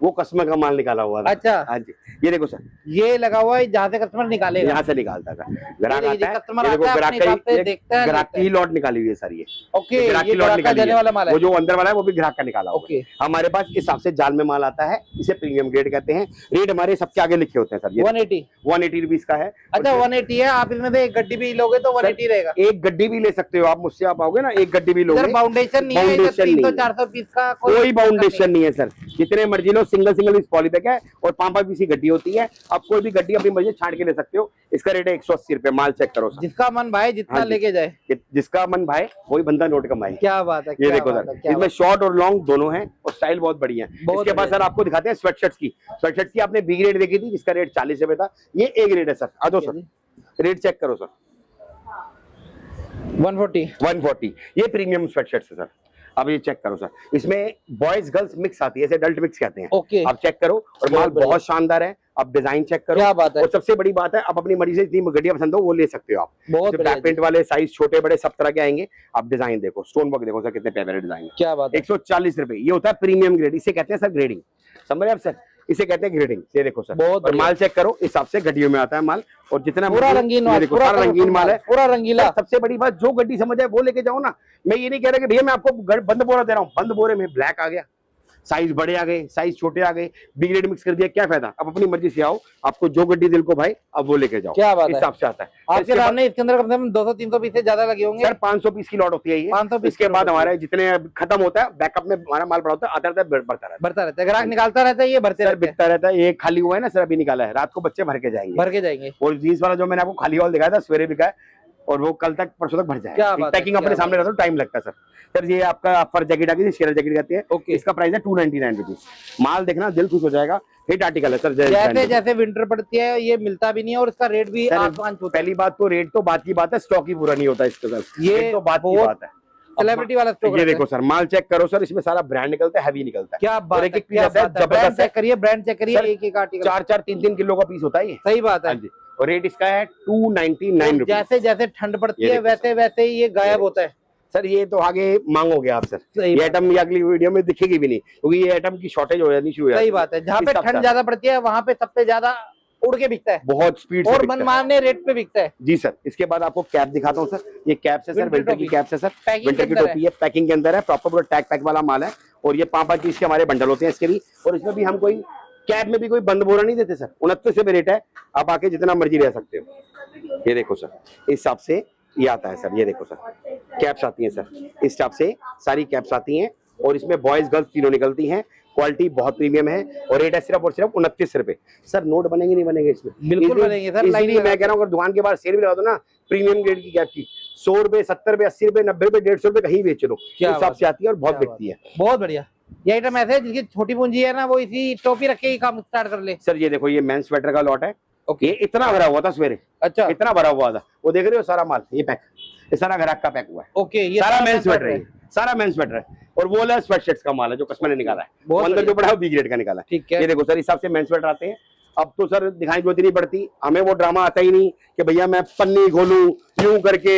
वो कस्टमर का माल निकाला हुआ था। अच्छा, हाँ जी, ये देखो सर, ये लगा हुआ है जहाँ से कस्टमर निकालेगा, यहाँ से निकालता था ग्राहक आता है। कस्टमर ये देखो आता है, ग्राहक अपने हिसाब से देखता है, ग्राहक की लॉट निकाली हुई है सर। ये ओके, ग्राहक की ये लॉट ग्राहक का निकाली जाने वाला माल है, है। वो जो अंदर वाला है वो भी ग्राहक का निकाला हुआ है। हमारे पास इस हिसाब से जाल में माल आता है, इसे प्रीमियम ग्रेड कहते हैं। रेट हमारे सबके आगे लिखे होते हैं सर। ये 180 रुपीज का है। अच्छा, 180 है। आप इसमें से एक गड्डी भी लोगे तो 180 रहेगा। एक गड्डी भी ले सकते हो आप मुझसे, आप आओगे ना, एक गड्डी भी लोगे। बाउंडेशन नहीं है, 300-400 पीस का कोई बाउंडेशन नहीं है सर। जितने मर्जी लो, सिंगल पीस पॉलीबैग है और 5-5 पीस की गड्डी होती है। आप कोई भी गड्डी अपनी मर्जी छांट के ले सकते हो। इसका रेट है 180 रुपए। माल चेक करो सर, जिसका मन भाई जितना लेके जाए, जिसका मन भाई वही बंदा नोट कमाए। क्या बात है। ये देखो सर, इसमें शॉर्ट और लॉन्ग दोनों हैं और स्टाइल बहुत बढ़िया है। इसके बाद सर आपको दिखाते हैं स्वेटशर्ट्स की। स्वेटशर्ट्स की आपने बी ग्रेड देखी थी, जिसका रेट 40 रुपए था। ये ए ग्रेड है सर। आ जाओ सर, रेट चेक करो सर, 140। ये प्रीमियम स्वेटशर्ट्स है सर। अब ये चेक करो सर, इसमें बॉयज गर्ल्स मिक्स आती है, ऐसे अडल्ट मिक्स कहते हैं। ओके, आप चेक करो, और माल बहुत शानदार है। आप डिजाइन चेक करो, क्या बात है। और सबसे बड़ी बात है, आप अपनी मर्जी से जितनी गड्डियां पसंद हो वो ले सकते हो आप। बहुत बैक पेंट वाले साइज छोटे बड़े सब तरह के आएंगे। आप डिजाइन देखो, स्टोन वर्क देखो सर, कितने प्यारे डिजाइन है। क्या बात है। 140 रुपए। ये होता है प्रीमियम ग्रेड, इसे कहते हैं सर ग्रेडिंग। समझ रहे आप सर, इसे कहते हैं ग्रेडिंग। ये देखो सर, और माल चेक करो, इस हिसाब से गड्डियों में आता है माल। और जितना पूरा रंगीन माल, पूरा रंगीन माल है, पूरा रंगीला। सबसे बड़ी बात, जो गड्डी समझ आए वो लेके जाओ ना। मैं ये नहीं कह रहा कि भैया मैं आपको बंद बोरा दे रहा हूँ, बंद बोरे में ब्लैक आ गया, साइज बड़े आ गए, साइज छोटे आ गए, बी ग्रेड मिक्स कर दिया, क्या फायदा। अब अपनी मर्जी से आओ, आपको जो गड्डी दिल को भाई अब वो लेके जाओ। क्या बात है, हिसाब से आता है। आपके सामने इसके अंदर कम से कम 200-300 पीस से ज्यादा लगे होंगे सर। 500 पीस की लॉट होती है ये। 500 पीस। इसके बाद हमारे जितने खत्म होता है, बैकअप में हमारा माल पड़ा होता है, आता रहता है, बढ़ता रहता है। ग्राहक निकालता रहता है, ये भरते बिकता रहता है। ये खाली हुआ है ना सर, अभी निकाला है, रात को बच्चे भर के जाएंगे। और जींस वाला जो मैंने आपको खाली हॉल दिखाया था, सवेरे बिका है, और वो कल तक परसों तक भर जाएगा। पैकिंग अपने सामने रहता है, टाइम लगता है सर। ये आपका फर जैकेट आ गई, शेयर जैकेट कहते हैं। इसका प्राइस है 299 रुपीज। माल देखना, दिल खुश हो जाएगा। हिट आर्टिकल है सर। जैसे जैसे विंटर पड़ती है ये मिलता भी नहीं है, और इसका रेट भी आसमान छूता है। पहली बात तो रेट तो बात की बात है, स्टॉक ही पूरा नहीं होता इसका सर। ये तो बात की बात है, सेलिब्रिटी वाला स्टॉक। ये देखो सर, माल चेक करो सर, इसमें सारा ब्रांड निकलता है, हैवी निकलता है। क्या बात है, जबरदस्त चेक करिए, ब्रांड चेक करिए। एक आर्टिकल 4-4, 3-3 किलो का पीस होता है ये। सही बात है। और रेट इसका है 299 रुपीज। जैसे जैसे ठंड पड़ती है वैसे वैसे ये गायब होता है सर। ये तो आगे मांगोगे आप सर, ये आइटम अगली वीडियो में दिखेगी भी नहीं, क्योंकि ये आइटम की शॉर्टेज हो जानी शुरू हो जाती है। सही बात है, जहाँ पे ठंड ज्यादा पड़ती है वहाँ पे सबसे ज्यादा उड़ के बिकता है, बहुत स्पीड और मनमाने रेट पे बिकता है। जी सर। इसके बाद आपको कैप दिखाता हूँ सर। ये कैप है सर, विंटर की कैप है सर, विंटर की टोपी है, पैकिंग के अंदर है, प्रॉपर टैग पैक वाला माल है। और ये 5-5 पीस के हमारे बंडल होते हैं इसके भी। और इसमें भी हम कोई कैप में भी कोई बंद बोरा नहीं देते सर। 29 रुपए रेट है, आप आके जितना मर्जी रह सकते हो। ये देखो सर, इस हिसाब से ये आता है सर। ये देखो सर, कैप्स आती हैं सर, इस हिसाब से सारी कैप्स आती हैं। और इसमें बॉयज गर्ल्स तीनों निकलती हैं। क्वालिटी बहुत प्रीमियम है, और रेट है सिर्फ और सिर्फ 29 रुपए। सर नोट बनेंगे नहीं बनेंगे इसमें? बिल्कुल बनेंगे सर। मैं कह रहा हूँ, अगर दुकान के बाहर सेल भी लगा दो ना, प्रीमियम ग्रेड की कैप की 100 रुपए, 70 रुपए, 80 रुपए, 90 रुपए, 150 रुपए कहीं बेच लो, इस हिसाब से आती है और बहुत बिकती है। बहुत बढ़िया। ये आइटम ऐसे है जिसकी छोटी पूंजी है ना, वो इसी टोपी रख के ही काम स्टार्ट कर ले। सर ये देखो, ये मेंस स्वेटर का लॉट है, ओके। ये इतना भरा हुआ था सवेरे, अच्छा इतना भरा हुआ था। वो देख रहे हो सारा माल, ये पैक, ये सारा ग्राहक का पैक हुआ है। ओके, ये सारा मेंस स्वेटर है, सारा मेंस स्वेटर है। और वो वाला स्वेटशर्ट्स का माल है जो कस्टमर ने निकाला है, वो अंदर जो पड़ा है वो बी ग्रेड का निकाला है। ठीक है, ये देखो सर, इस हिसाब से मेंस स्वेटर आते हैं। अब तो सर दिखाई जरूरत नहीं पड़ती, हमें वो ड्रामा आता ही नहीं कि भैया मैं पन्नी खोलूं यूं करके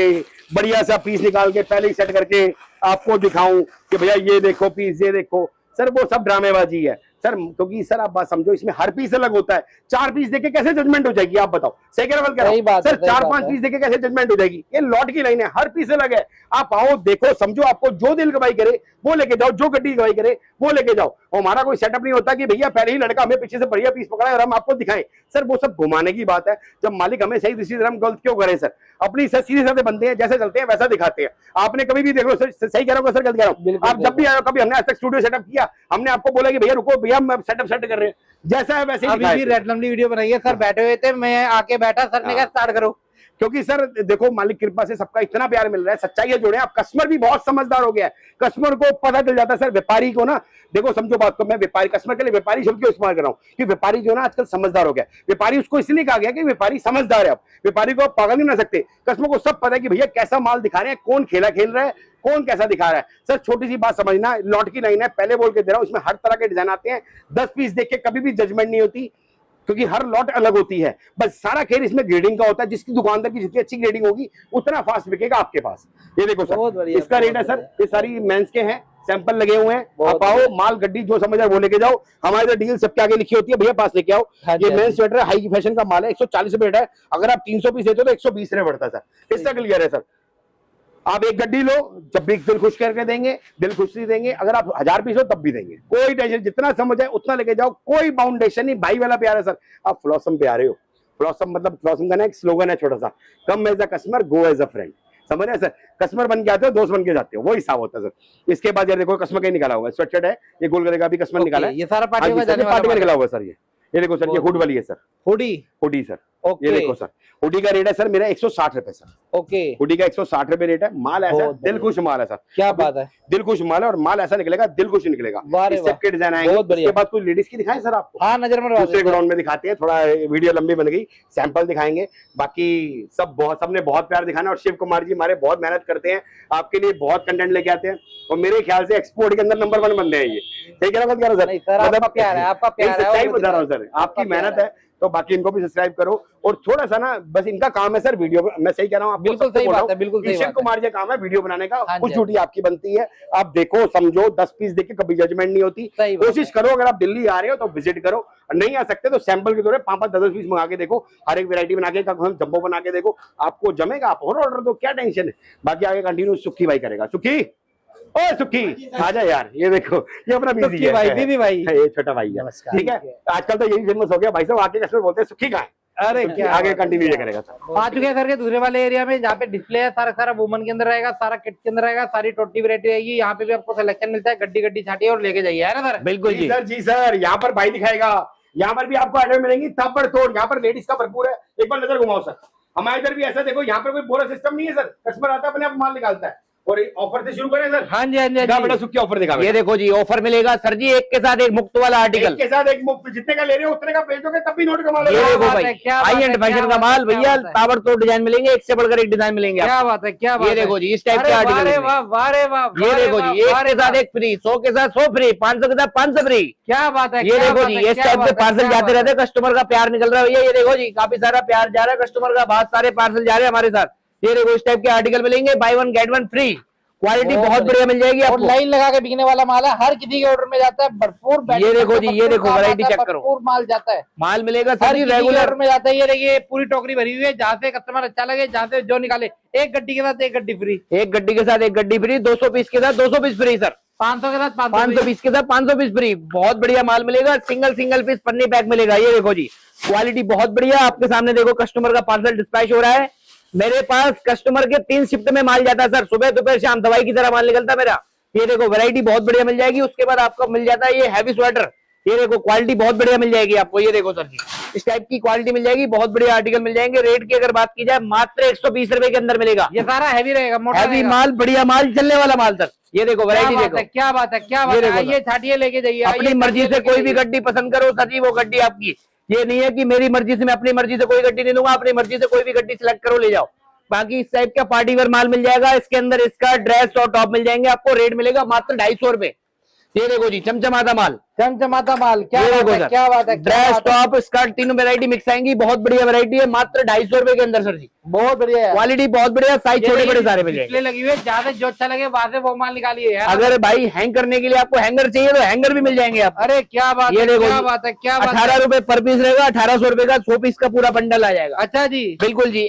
बढ़िया सा पीस निकाल के पहले ही सेट करके आपको दिखाऊं कि भैया ये देखो पीस, ये देखो। सर वो सब ड्रामेबाजी है सर, क्योंकि सर आप बात समझो, इसमें हर पीस अलग होता है। 4 पीस देके कैसे जजमेंट हो जाएगी, आप बताओ। सही कह रहा हूं सर, 4-5 पीस देके कैसे जजमेंट हो जाएगी? ये लॉट की लाइन है, हर पीस अलग है। आप आओ देखो समझो, आपको जो दिल गवाही करे वो लेके जाओ, जो गड्डी गवाही करे वो लेके जाओ। हमारा कोई सेटअप नहीं होता कि भैया पहले ही लड़का हमें पीछे से बढ़िया पीस पकड़ा और हम आपको दिखाएं। सर वो सब घुमाने की बात है। जब मालिक हमें सही दिशा, हम गलत क्यों करें सर? अपनी सर सीधे साधे बनते हैं, जैसे चलते हैं वैसा दिखाते हैं। आपने कभी भी देख लो सर, सही कह रहा हूँ सर, गलत कह रहा हूँ? आप जब भी आए हो, कभी हमने आज तक स्टूडियो सेटअप किया, हमने आपको बोला कि भैया रुको भैया हम सेटअप सेट कर रहे हैं, जैसा है वैसे ही। अभी भी रैंडमली वीडियो बनाई है सर, बैठे हुए थे, मैं आके बैठा, सर ने कहा स्टार्ट करो। क्योंकि सर देखो मालिक कृपा से सबका इतना प्यार मिल रहा है, सच्चाई जुड़े। अब कस्टमर भी बहुत समझदार हो गया है, कस्टमर को पता चल जाता है। सर व्यापारी को ना, देखो समझो बात को, मैं व्यापारी कस्टमर के लिए व्यापारी शब्द क्यों इस्तेमाल कर रहा हूँ कि व्यापारी जो है ना आजकल समझदार हो गया। व्यापारी उसको इसलिए कहा गया कि व्यापारी समझदार है। अब व्यापारी को आप पागल नहीं बना सकते, कस्टमर को सब पता है कि भैया कैसा माल दिखा रहे हैं, कौन खेला खेल रहा है, कौन कैसा दिखा रहा है। सर छोटी सी बात समझना, लॉट की लाइन है, पहले बोल के दे रहा हूं, इसमें हर तरह के डिजाइन आते हैं। 10 पीस देख के कभी भी जजमेंट नहीं होती, क्योंकि हर लॉट अलग होती है। बस सारा खेल इसमें ग्रेडिंग का होता है, जिसकी दुकानदार की जितनी अच्छी ग्रेडिंग होगी उतना फास्ट बिकेगा आपके पास। ये देखो सर, इसका रेट है सर, ये सारी मेंस के हैं, सैंपल लगे हुए हैं। आप आओ, माल गड्डी जो समझ आए वो लेके जाओ। हमारे तो डील सबके आगे लिखी होती है, भैया पास लेके आओ। ये मेंस स्वेटर है, हाई फैशन का माल है, 140 रुपए रेट है। अगर आप 300 पीस देते हो तो 120 रुपए पड़ता है सर। इसका क्लियर है सर। आप एक गड्डी लो, जब भी दिल खुश करके देंगे, दिल खुशी देंगे। अगर आप 1000 पीस हो तब भी देंगे, कोई टेंशन, जितना समझ आए उतना लेके जाओ, कोई बाउंडेशन नहीं। भाई वाला प्यार है सर। आप फ्लॉसम पे आ रहे हो, फ्लॉसम मतलब फ्लॉसम का ना एक स्लोगन है छोटा सा, come as a customer go as a friend. समझ रहे सर, कस्टमर बन के आते हो, दोस्त बन के जाते हो, वो हिसाब होता है सर। इसके बाद यार देखो कस्टमर का निकाला हुआ है, स्वेटशर्ट है, ये गोल गले का भी कस्टमर निकाला है, ये सारा पार्टी में निकला हुआ है सर। ये देखो सर, ये हुड वाली है सर, हुडी सर। ये देखो सर, हुडी का रेट है सर मेरा 160 रुपए सर। ओके, हुडी का 160 रुपए रेट है। माल ऐसा है, दिल खुश माल है सर। क्या बात है, दिल खुश माल है और माल ऐसा निकलेगा, दिल खुश निकलेगा। इस टाइप के डिजाइन आएंगे। इसके बाद कोई लेडीज की दिखाएं सर आपको? हाँ, नजर में दूसरे ग्राउंड में दिखाते हैं, थोड़ा वीडियो लंबी बन गई, सैंपल दिखाएंगे। बाकी सबने बहुत प्यार दिखाना। और शिव कुमार जी हमारे बहुत मेहनत करते हैं, आपके लिए बहुत कंटेंट लेके आते हैं, और मेरे ख्याल से एक्सपोर्ट के अंदर नंबर 1 बंदे हैं ये। सही कह रहा हूँ सर, आपका प्यार है, आपका प्यार है, सच्चाई बता रहा हूँ सर, आपकी मेहनत है। तो बाकी इनको भी सब्सक्राइब करो। और थोड़ा सा ना, बस इनका काम है सर वीडियो, मैं सही कह रहा हूँ, बिल्कुल सही बात है, बिल्कुल सही शिव कुमार जी का काम है वीडियो बनाने का। कुछ ड्यूटी आपकी बनती है, आप देखो समझो, 10 पीस देख के कभी जजमेंट नहीं होती। कोशिश करो, अगर आप दिल्ली आ रहे हो तो विजिट करो, नहीं आ सकते तो सैंपल के दौरे 5-10 पीस मंगा के देखो, हर एक वैरायटी बना के, जंबो बना के देखो, आपको जमेगा। आप और ऑर्डर दो, क्या टेंशन है। बाकी आगे कंटिन्यू सुखी भाई करेगा। सुखी, ओ सुखी आजा यार, ये देखो ये अपना बिजी है भाई, बीबी भाई, ये छोटा भाई है, ठीक है। आजकल तो यही फेमस हो गया भाई साहब, आके कस्टमर बोलते हैं सुखी कहाँ है। अरे क्या, आगे कंटिन्यू ये करेगा सर। आ चुके हैं सर के दूसरे वाले एरिया में, जहाँ पे डिस्प्ले है, सारा वुमन के अंदर रहेगा, सारा किड्स के अंदर रहेगा, सारी टोटी वैरायटी रहेगी। यहाँ पे भी आपको सिलेक्शन मिलता है, गड्डी छाटिए और लेके जाइए, है ना सर? बिल्कुल जी सर, जी सर। यहाँ पर भाई दिखाएगा, यहाँ पर भी आपको आइटम मिलेंगी ताबड़ तोड़। यहाँ पर लेडीज का भरपूर है, एक बार नजर घुमाओ सर। हमारे इधर भी ऐसा देखो, यहाँ पर कोई बोरा सिस्टम नहीं है सर, कस्टमर आता है अपने आप माल निकालता है। और ऑफर से शुरू करें सर? हाँ जी, हाँ जी, बड़ा सुखी ऑफर दिखा। ये देखो जी, ऑफर मिलेगा सर जी, एक के साथ एक मुफ्त वाला आर्टिकल, एक के साथ एक मुफ्त। जितने का ले रहे हो उतने का भेजोगे तब भी नोट कमा लो। ये देखो भाई, हाई एंड फैशन का माल भैया, ताबड़तोड़ डिजाइन मिलेंगे, एक से बढ़कर एक डिजाइन मिलेंगे। क्या बात है, क्या बात है। ये देखो जी, इस टाइप के आर्टिकल। ये देखो जी, एक के साथ एक फ्री, 100 के साथ 100 फ्री, 500 के साथ 500 फ्री। क्या बात है। ये देखो जी, इस टाइप के पार्सल जाते रहते, कस्टमर का प्यार निकल रहा है भैया। ये देखो जी, काफी सारा प्यार जा रहा है कस्टमर का, बहुत सारे पार्सल जा रहे हैं हमारे साथ। ये देखो, इस टाइप के आर्टिकल मिलेंगे, बाय 1 गेट 1 फ्री। क्वालिटी बहुत बढ़िया मिल जाएगी आपको, लाइन लगा के बिकने वाला माल है, हर किसी के ऑर्डर में जाता है भरपूर। ये देखो जी, ये देखो वैरायटी चेक करो, भरपूर माल जाता है, माल मिलेगा सर जी, रेगुलर में जाता है। ये देखिए पूरी टोकरी भरी हुई है, जहाँ से कस्टमर अच्छा लगे, जहाँ से जो निकाले, एक गड्डी के साथ एक गड्डी फ्री, एक गड्डी के साथ एक गड्डी फ्री, 200 पीस के साथ 200 पीस फ्री सर, 500 के साथ 500 पीस के साथ 500 पीस फ्री। बहुत बढ़िया माल मिलेगा, सिंगल पीस पन्नी पैक मिलेगा। ये देखो जी, क्वालिटी बहुत बढ़िया, आपके सामने देखो कस्टमर का पार्सल डिस्पैच हो रहा है। मेरे पास कस्टमर के 3 शिफ्ट में माल जाता है सर, सुबह दोपहर शाम, दवाई की तरह माल निकलता है मेरा। ये देखो वैरायटी बहुत बढ़िया मिल जाएगी। उसके बाद आपको मिल जाता है ये हैवी स्वेटर, ये देखो क्वालिटी बहुत बढ़िया मिल जाएगी आपको। ये देखो सर जी, इस टाइप की क्वालिटी मिल जाएगी, बहुत बढ़िया आर्टिकल मिल जाएंगे। रेट की अगर बात की जाए, मात्र 120 रुपए के अंदर मिलेगा। ये सारा हैवी रहेगा, हैवी माल, बढ़िया माल, चलने वाला माल सर। ये देखो वैरायटी देखो, क्या बात है, क्या बात है। ये छाटिए लेके जाइए, अपनी मर्जी से कोई भी गड्डी पसंद करो सर जी, वो गड्डी आपकी ये नहीं है कि मेरी मर्जी से मैं अपनी मर्जी से कोई गड्डी नहीं लूंगा, अपनी मर्जी से कोई भी गड्डी सिलेक्ट करो ले जाओ। बाकी इस टाइप का पार्टी वेयर माल मिल जाएगा। इसके अंदर स्कर्ट, ड्रेस और टॉप मिल जाएंगे। आपको रेट मिलेगा मात्र 250 रुपए। ये देखो जी चमचमाता माल, चमचमाता माल, क्या ये बात देखो है, सर, क्या बात है, क्या ड्रेस बात है। टॉप स्कर्ट तीनों वैरायटी मिक्स आएंगी। बहुत बढ़िया वैरायटी है, मात्र 250 रुपए के अंदर सर जी। बहुत बढ़िया है, क्वालिटी बहुत बढ़िया, साइज छोटे बड़े सारे मिल जाएंगे। लगी हुई है, ज्यादा जो अच्छा लगे वहां से वो माल निकालिए यार। अगर भाई हैंग करने के लिए आपको हैंगर चाहिए तो हैंगर भी मिल जाएंगे आप। अरे क्या बात ये है, देखो क्या जी, बात है, क्या बात 18 रुपए पर पीस रहेगा। 1800 रुपए का 100 पीस का पूरा बंडल आ जाएगा। अच्छा जी, बिल्कुल जी।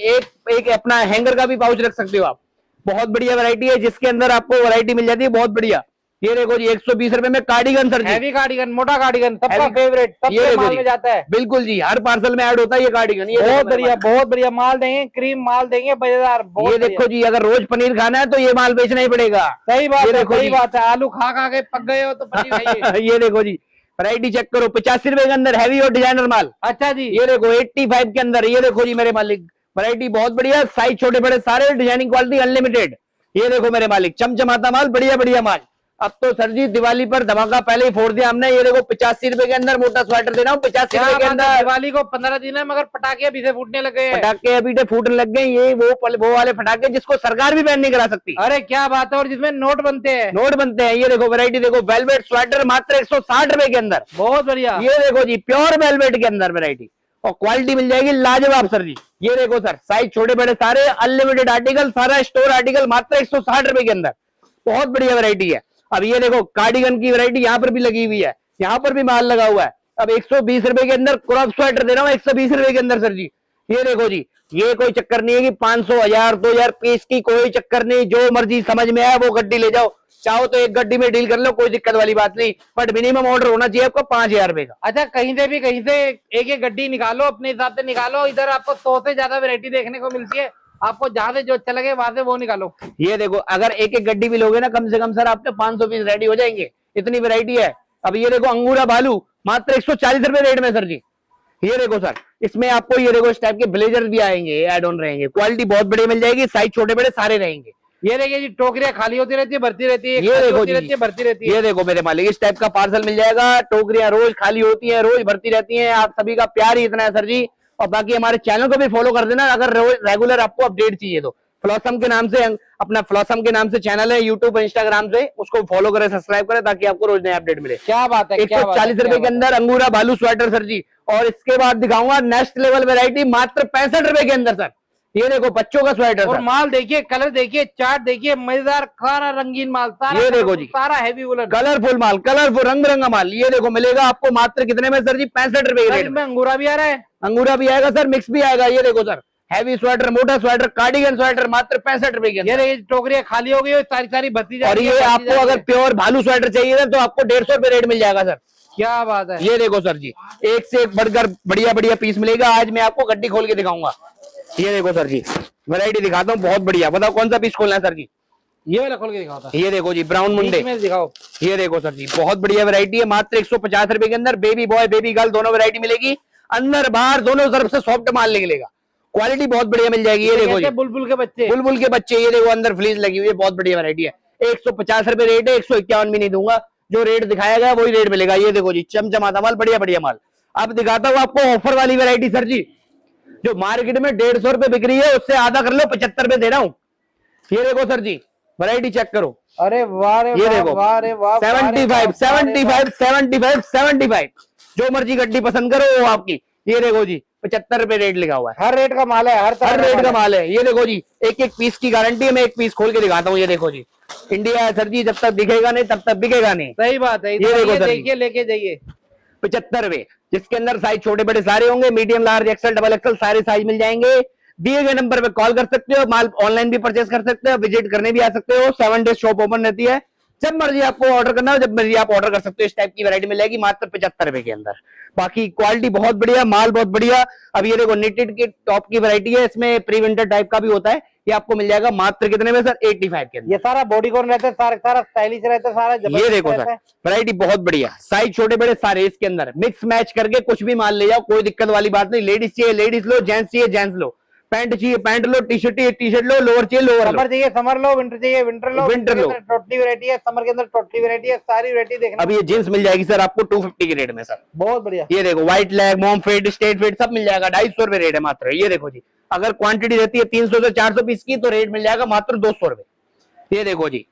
एक अपना हैंगर का भी पाउच रख सकते हो आप। बहुत बढ़िया वैरायटी है, जिसके अंदर आपको वैरायटी मिल जाती है बहुत बढ़िया। ये देखो जी 120 रुपए में कार्डिगन सर जी, हैवी कार्डिगन, मोटा कार्डिगन, सबका Heavy- फेवरेट, ये सबके देखो माल जी। में जाता है। बिल्कुल जी, हर पार्सल में ऐड होता है ये कार्डिगन। ये बहुत देखो मेरे बढ़िया, बहुत बढ़िया माल देंगे, क्रीम माल देंगे, मजेदार। पास। बहुत ये बढ़िया। देखो जी, अगर रोज पनीर खाना है तो ये माल बेचना ही पड़ेगा। सही बात ये है, देखो सही जी। बात है। आलू खा खा के पक गए हो तो पनीर खाइए। ये देखो जी, वैरायटी चेक करो। 85 रुपए के अंदर हैवी और डिजाइनर माल। अच्छा जी, ये देखो 85 के अंदर। ये देखो जी मेरे मालिक, वैरायटी बहुत बढ़िया, साइज छोटे बड़े सारे, डिजाइनिंग क्वालिटी अनलिमिटेड। ये देखो मेरे मालिक, चमचमाता माल, बढ़िया बढ़िया माल। अब तो सर जी दिवाली पर धमाका पहले ही फोड़ दिया हमने। ये देखो 85 रुपए के अंदर मोटा स्वेटर दे रहा हूँ। 85 रुपए के अंदर। दिवाली को 15 दिन है, मगर पटाखे अभी से फूटने लगे हैं। पटाखे अभी से फूटने लग गए। ये वो वाले पटाखे जिसको सरकार भी बैन नहीं करा सकती। अरे क्या बात है, और जिसमें नोट बनते हैं। नोट बनते हैं। ये देखो वैरायटी देखो, वेलवेट स्वेटर मात्र 160 रुपए के अंदर। बहुत बढ़िया। ये देखो जी, प्योर वेलवेट के अंदर वैरायटी, और क्वालिटी मिल जाएगी लाजवाब सर जी। ये देखो सर, साइज छोटे बड़े सारे, अनलिमिटेड आर्टिकल, सारा स्टोर आर्टिकल मात्र 160 रुपए के अंदर। बहुत बढ़िया वैरायटी है। अब ये देखो कार्डिगन की वैरायटी यहाँ पर भी लगी हुई है, यहाँ पर भी माल लगा हुआ है। अब 120 रुपए के अंदर क्रॉप स्वेटर दे रहा हूँ 120 रुपए के अंदर सर जी। ये देखो जी, ये कोई चक्कर नहीं है कि 500, 1000, 2000 पीस की, कोई चक्कर नहीं। जो मर्जी समझ में आए वो गड्डी ले जाओ। चाहो तो एक गड्डी में डील कर लो, कोई दिक्कत वाली बात नहीं। बट मिनिमम ऑर्डर होना चाहिए आपका 5000 रुपए का। अच्छा, कहीं से एक एक गड्डी निकालो, अपने हिसाब से निकालो। इधर आपको 100 से ज्यादा वैरायटी देखने को मिलती है। आपको जहां से जो अच्छा लगे वहां से वो निकालो। ये देखो, अगर एक एक गड्डी भी लोगे ना, कम से कम सर आपके 500 पीस रेडी हो जाएंगे, इतनी वैरायटी है। अब ये देखो अंगूरा भालू मात्र 140 रुपए रेट में सर जी। ये देखो सर, इसमें आपको ये देखो इस टाइप के ब्लेजर भी आएंगे, एड ऑन रहेंगे। क्वालिटी बहुत बढ़िया मिल जाएगी, साइज छोटे बड़े सारे रहेंगे। ये देखिए जी, टोकरियां खाली होती रहती है, भरती रहती है। ये देखो जी, भरती रहती है। ये देखो मेरे मालिक, इस टाइप का पार्सल मिल जाएगा। टोकरियां रोज खाली होती है, रोज भरती रहती है। आप सभी का प्यार ही इतना है सर जी। और बाकी हमारे चैनल को भी फॉलो कर देना अगर रेगुलर आपको अपडेट चाहिए तो। फ्लॉसम के नाम से, अपना फ्लॉसम के नाम से चैनल है यूट्यूब इंस्टाग्राम से, उसको फॉलो करें, सब्सक्राइब करें, ताकि आपको रोज नए अपडेट मिले। क्या बात है, 140 रुपए के अंदर अंगूरा भालू स्वेटर सर जी। और इसके बाद दिखाऊंगा नेक्स्ट लेवल वैरायटी मात्र 65 रुपए के अंदर सर। ये देखो बच्चों का स्वेटर और सर। माल देखिए, कलर देखिए, चार्ट देखिए, मजेदार, सारा रंगीन माल, सारा ये देखो जी, सारा हैवी वुलन, कलरफुल माल, कलरफुल रंग बिरंगा माल। ये देखो मिलेगा आपको मात्र कितने में सर जी? 65 रुपए के रेट में। अंगूरा भी आ रहा है, अंगूरा भी आएगा सर, मिक्स भी आएगा। ये देखो सर, हैवी स्वेटर, मोटा स्वेटर, कार्डिगन स्वेटर मात्र 65 रुपए के ये अंदर। देखिए टोकरियां खाली हो गई और सारी सारी भर्ती जा और रही है, ये भर्ती आपको जा रही अगर है। प्योर भालू स्वेटर चाहिए ना तो आपको 150 रुपए रेट मिल जाएगा सर। क्या बात है। ये देखो सर जी, एक से एक बढ़कर बढ़िया बढ़िया पीस मिलेगा। आज मैं आपको गड्डी खोल के दिखाऊंगा। ये देखो सर जी, वैरायटी दिखाता हूँ, बहुत बढ़िया। बताओ कौन सा पीस खोलना है सर जी? ये वाला खोल के दिखाओ था। ये देखो जी, ब्राउन मुंडे में दिखाओ। ये देखो सर जी, बहुत बढ़िया वैरायटी है, मात्र 150 रुपए के अंदर। बेबी बॉय बेबी गर्ल दोनों वैरायटी मिलेगी, अंदर बाहर दोनों तरफ से सॉफ्ट माल निकलेगा। क्वालिटी बहुत बढ़िया मिल जाएगी। ये देखो जी, बुलबुल के बच्चे, बुलबुल के बच्चे। ये देखो अंदर फ्लीज लगी हुई है, बहुत बढ़िया वैरायटी है। 150 रुपए रेट है, 151 भी नहीं दूंगा। जो रेट दिखाया गया वही रेट मिलेगा। ये देखो जी, चमचमाता माल, बढ़िया बढ़िया माल। अब दिखाता हूँ आपको ऑफर वाली वैरायटी सर जी, जो मार्केट में 150 रुपए बिक रही है, उससे आधा कर लो, 75 रुपए दे रहा हूँ। ये देखो सर जी, वैरायटी चेक करो। अरे वाह रे ये वाह, देखो वाह रे वाह, 75 75 75 75, जो मर्जी गड्डी पसंद करो वो आपकी। ये देखो जी, 75 रुपए रेट लिखा हुआ है। हर रेट का माल है, हर रेट का माल है। ये देखो जी, एक एक पीस की गारंटी है। मैं एक पीस खोल के दिखाता हूँ। ये देखो जी, इंडिया है सर जी, जब तक दिखेगा नहीं तब तक बिकेगा नहीं। सही बात है। ये देखो सर जी, देखिए, लेके जाइए 75 रुपए, जिसके अंदर साइज छोटे बड़े सारे होंगे, medium large axle double axle सारे साइज मिल जाएंगे। दिए गए नंबर पे कॉल कर सकते हो, माल ऑनलाइन भी परचेस कर सकते हो, विजिट करने भी आ सकते हो। 7 डेज शॉप ओपन रहती है, जब मर्जी आपको ऑर्डर करना हो, जब मर्जी आप ऑर्डर कर सकते हो। इस टाइप की वैरायटी मिलेगी मात्र 75 रुपए के अंदर। बाकी क्वालिटी बहुत बढ़िया, माल बहुत बढ़िया। अब ये देखो निटेड की टॉप की वैरायटी है, इसमें प्री विंटर टाइप का भी होता है। ये आपको मिल जाएगा मात्र कितने में सर? 85 के अंदर। ये सारा बॉडीकॉन रहता है, सारा स्टाइलिश रहता है, सारा ये देखो सर, वैरायटी बहुत बढ़िया, साइज छोटे बड़े सारे इसके अंदर। मिक्स मैच करके कुछ भी माल ले जाओ, कोई दिक्कत वाली बात नहीं। लेडीज चाहिए लेडीज लो, जेंट्स चाहिए जेंट्स लो। पैंट चाहिए पैंट लो, टी शर्ट लो, लोअर चाहिए लोअर लो। समर चाहिए समर लो, विंटर चाहिए विंटर लो, विंटर लो। टोटली वैरायटी है, समर के अंदर टोटली वैरायटी है, सारी वैरायटी देखना। अब ये जींस मिल जाएगी सर आपको 250 के रेट में सर, बहुत बढ़िया। ये देखो white leg, mom fit, straight fit सब मिल जाएगा, 250 रुपए रेट है मात्र। ये देखो जी, अगर क्वांटिटी रहती है 300 से 400 पीस की तो रेट मिल जाएगा मात्र 200 रुपए। ये देखो जी,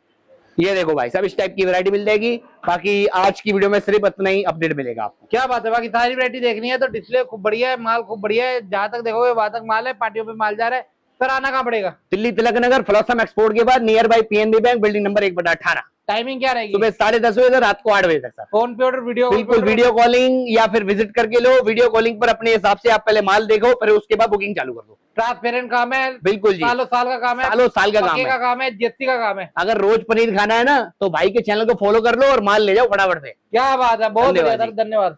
ये देखो भाई सब इस टाइप की वैरायटी मिल जाएगी। बाकी आज की वीडियो में सिर्फ इतना ही अपडेट मिलेगा आपको। क्या बात है, बाकी सारी वैरायटी देखनी है तो डिस्प्ले खूब बढ़िया है, माल खूब बढ़िया है, जहां तक देखोगे वहां तक माल है, पार्टियों पे माल जा रहा है। सर आना कहाँ पड़ेगा? दिल्ली तिलक नगर, फ्लॉसम एक्सपोर्ट के बाद near by PNB bank, building number 1/18। Timing क्या रहेगी? सुबह 10:30 बजे से रात को 8 बजे तक सर। फोन पे ऑर्डर, वीडियो बिल्कुल वीडियो कॉलिंग या फिर विजिट करके लो। वीडियो कॉलिंग पर अपने हिसाब से आप पहले माल देखो, फिर उसके बाद बुकिंग चालू कर दो। ट्रांसपेरेंट काम है, बिल्कुल जी, सालों साल का काम है, सालों साल का काम है, जीएसटी का काम है। अगर रोज पनीर खाना है ना तो भाई के चैनल को फॉलो कर लो और माल ले जाओ फटाफट से। क्या बात है, बहुत बढ़िया सर, धन्यवाद।